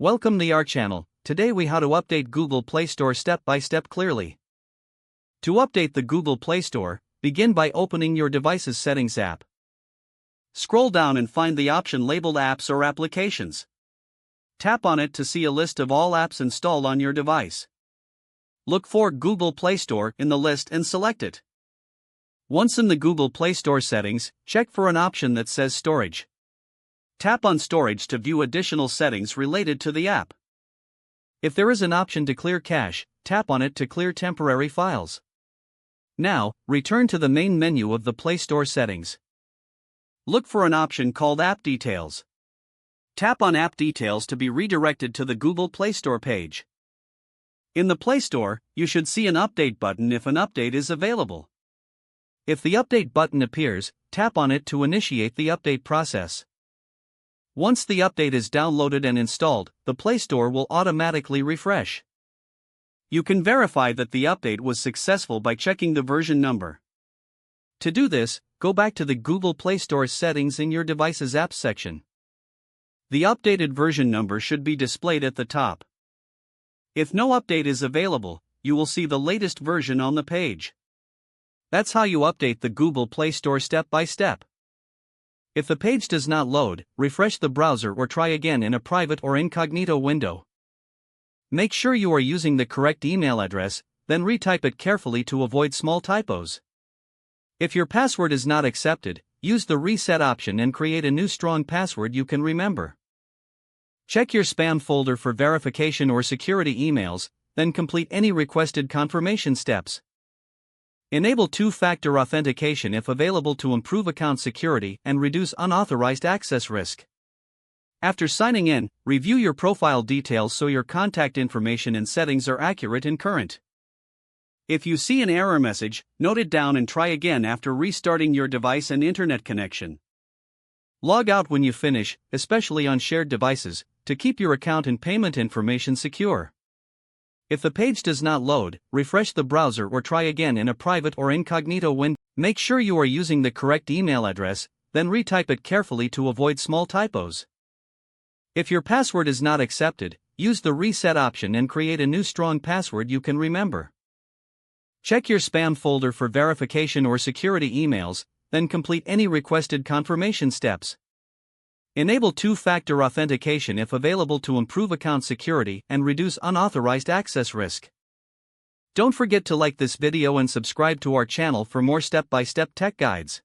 Welcome to our channel. Today we how to update Google Play Store step by step clearly. To update the Google Play Store, begin by opening your device's Settings app. Scroll down and find the option labeled Apps or Applications. Tap on it to see a list of all apps installed on your device. Look for Google Play Store in the list and select it. Once in the Google Play Store settings, check for an option that says Storage. Tap on Storage to view additional settings related to the app. If there is an option to clear cache, tap on it to clear temporary files. Now, return to the main menu of the Play Store settings. Look for an option called App Details. Tap on App Details to be redirected to the Google Play Store page. In the Play Store, you should see an Update button if an update is available. If the Update button appears, tap on it to initiate the update process. Once the update is downloaded and installed, the Play Store will automatically refresh. You can verify that the update was successful by checking the version number. To do this, go back to the Google Play Store settings in your device's Apps section. The updated version number should be displayed at the top. If no update is available, you will see the latest version on the page. That's how you update the Google Play Store step by step. If the page does not load, refresh the browser or try again in a private or incognito window. Make sure you are using the correct email address, then retype it carefully to avoid small typos. If your password is not accepted, use the reset option and create a new strong password you can remember. Check your spam folder for verification or security emails, then complete any requested confirmation steps. Enable two-factor authentication if available to improve account security and reduce unauthorized access risk. After signing in, review your profile details so your contact information and settings are accurate and current. If you see an error message, note it down and try again after restarting your device and internet connection. Log out when you finish, especially on shared devices, to keep your account and payment information secure. If the page does not load, refresh the browser or try again in a private or incognito window. Make sure you are using the correct email address, then retype it carefully to avoid small typos. If your password is not accepted, use the reset option and create a new strong password you can remember. Check your spam folder for verification or security emails, then complete any requested confirmation steps. Enable two-factor authentication if available to improve account security and reduce unauthorized access risk. Don't forget to like this video and subscribe to our channel for more step-by-step tech guides.